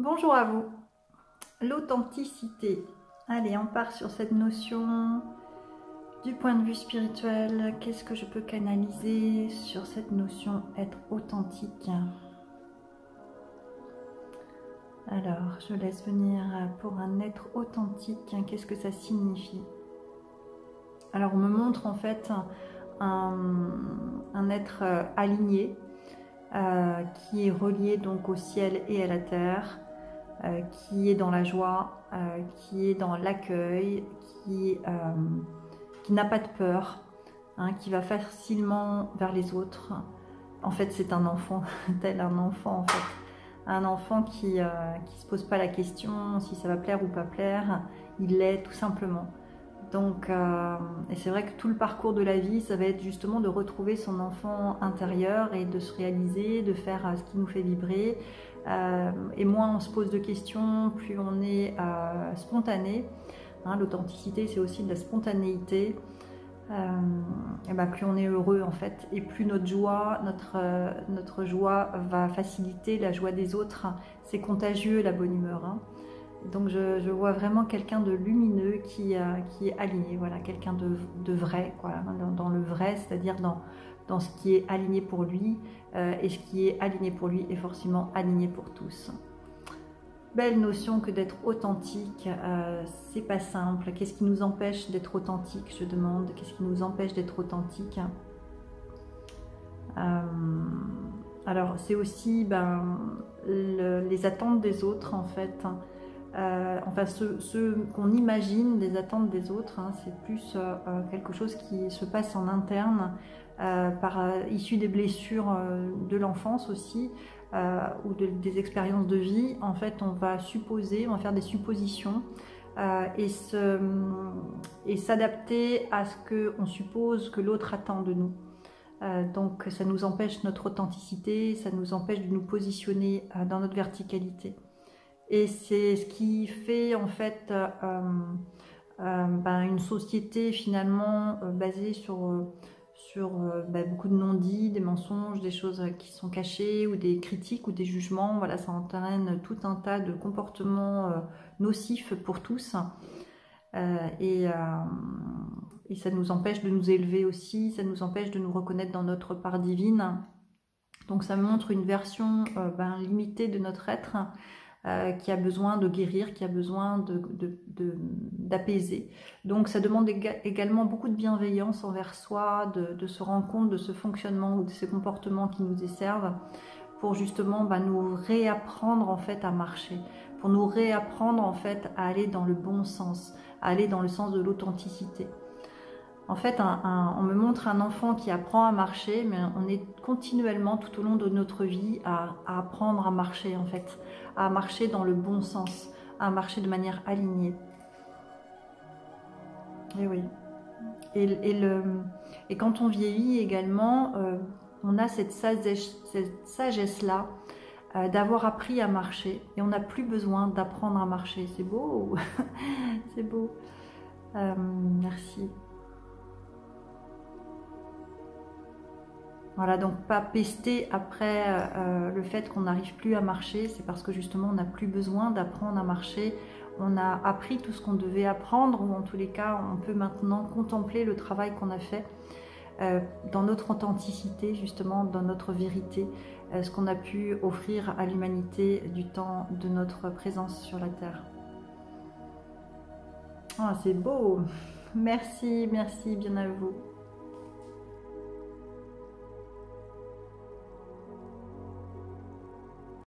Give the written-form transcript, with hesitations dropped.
Bonjour à vous. L'authenticité. Allez, on part sur cette notion du point de vue spirituel. Qu'est-ce que je peux canaliser sur cette notion être authentique? Alors, je laisse venir pour un être authentique. Qu'est-ce que ça signifie? Alors, on me montre en fait un être aligné qui est relié donc au ciel et à la terre. Qui est dans la joie, qui est dans l'accueil, qui n'a pas de peur, hein, qui va facilement vers les autres. En fait, c'est un enfant, tel un enfant en fait. Un enfant qui se pose pas la question si ça va plaire ou pas plaire, il l'est tout simplement. Donc, et c'est vrai que tout le parcours de la vie, ça va être justement de retrouver son enfant intérieur et de se réaliser, de faire ce qui nous fait vibrer. Et moins on se pose de questions, plus on est spontané. Hein, l'authenticité, c'est aussi de la spontanéité. Et ben plus on est heureux en fait, et plus notre joie joie va faciliter la joie des autres. C'est contagieux la bonne humeur. Hein. Donc je vois vraiment quelqu'un de lumineux qui est aligné, voilà, quelqu'un de vrai, quoi, dans le vrai, c'est-à-dire dans ce qui est aligné pour lui, et ce qui est aligné pour lui est forcément aligné pour tous. Belle notion que d'être authentique, c'est pas simple. Qu'est-ce qui nous empêche d'être authentique, je demande? Qu'est-ce qui nous empêche d'être authentique? Alors c'est aussi les attentes des autres en fait. Enfin ce qu'on imagine des attentes des autres, hein, c'est plus quelque chose qui se passe en interne, issu des blessures de l'enfance aussi, ou des expériences de vie. En fait, on va faire des suppositions et s'adapter à ce qu'on suppose que l'autre attend de nous. Donc ça nous empêche notre authenticité, ça nous empêche de nous positionner dans notre verticalité. Et c'est ce qui fait en fait une société finalement basée sur beaucoup de non-dits, des mensonges, des choses qui sont cachées, ou des critiques ou des jugements. Voilà, ça entraîne tout un tas de comportements nocifs pour tous. Et ça nous empêche de nous élever aussi, ça nous empêche de nous reconnaître dans notre part divine. Donc ça montre une version limitée de notre être, qui a besoin de guérir, qui a besoin d'apaiser. Donc ça demande également beaucoup de bienveillance envers soi, de se rendre compte de ce fonctionnement ou de ces comportements qui nous desservent, pour justement nous réapprendre en fait à marcher, pour nous réapprendre en fait à aller dans le bon sens, à aller dans le sens de l'authenticité. En fait, on me montre un enfant qui apprend à marcher, mais on est continuellement tout au long de notre vie à apprendre à marcher en fait, à marcher dans le bon sens, à marcher de manière alignée. Et oui. Et quand on vieillit également, on a cette sagesse-là d'avoir appris à marcher, et on n'a plus besoin d'apprendre à marcher. C'est beau. C'est beau. Merci. Voilà, donc pas pester après le fait qu'on n'arrive plus à marcher, c'est parce que justement on n'a plus besoin d'apprendre à marcher. On a appris tout ce qu'on devait apprendre, ou en tous les cas on peut maintenant contempler le travail qu'on a fait dans notre authenticité, justement dans notre vérité, ce qu'on a pu offrir à l'humanité du temps de notre présence sur la Terre. Ah, c'est beau. Merci, merci bien à vous.